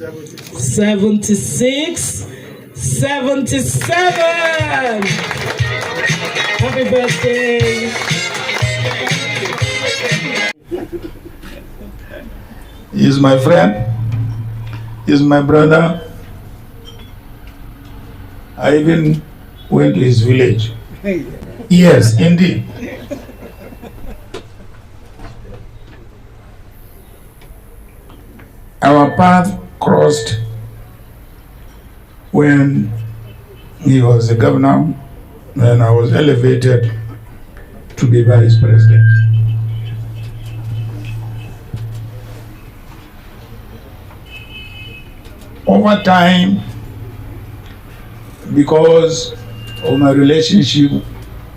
76, 77. Happy birthday. He's my friend. He's my brother. I even went to his village. Yes, indeed. Our path crossed when he was the governor and I was elevated to be vice president. Over time, because of my relationship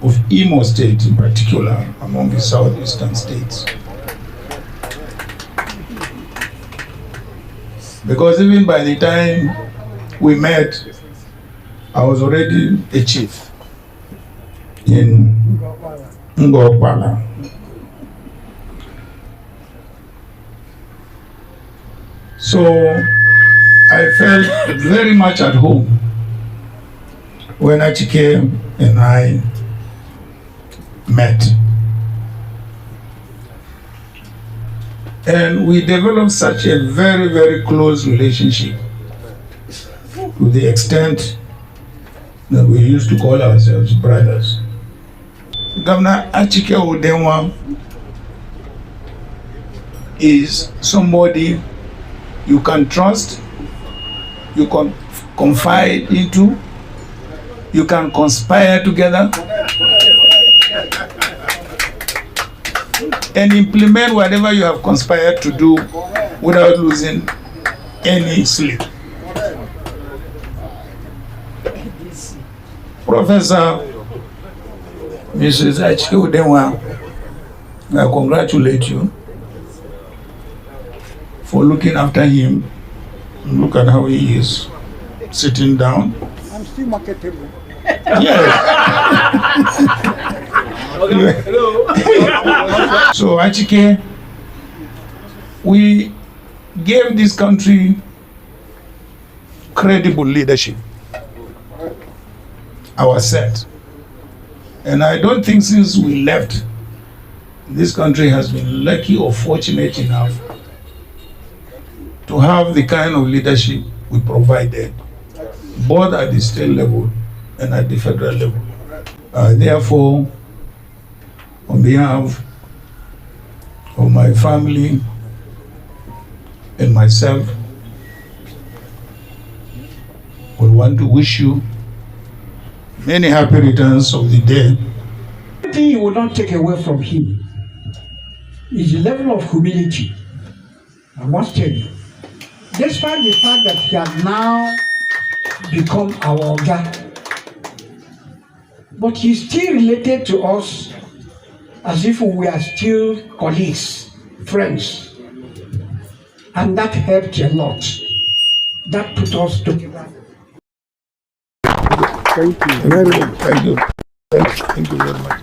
of Imo State in particular, among the southeastern states, because even by the time we met, I was already a chief in Ngokpala. So I felt very much at home when Atiku and I met. And we developed such a very, very close relationship to the extent that we used to call ourselves brothers. Governor Atiku Udenwa is somebody you can trust, you can confide into, you can conspire together and implement whatever you have conspired to do without losing any sleep. Professor Mrs. Atiku Udenwa, I congratulate you for looking after him. Look at how he is sitting down. I'm still marketable. Yes. So Atiku, we gave this country credible leadership ourselves. And I don't think since we left, this country has been lucky or fortunate enough to have the kind of leadership we provided, both at the state level and at the federal level. Therefore, on behalf of my family and myself, we want to wish you many happy returns of the day. One thing you will not take away from him is the level of humility. I must tell you, despite the fact that he has now become our Oga, but he's still related to us as if we are still colleagues, friends. And that helped a lot. That put us together. Thank you very much. Thank you. Thank you very much.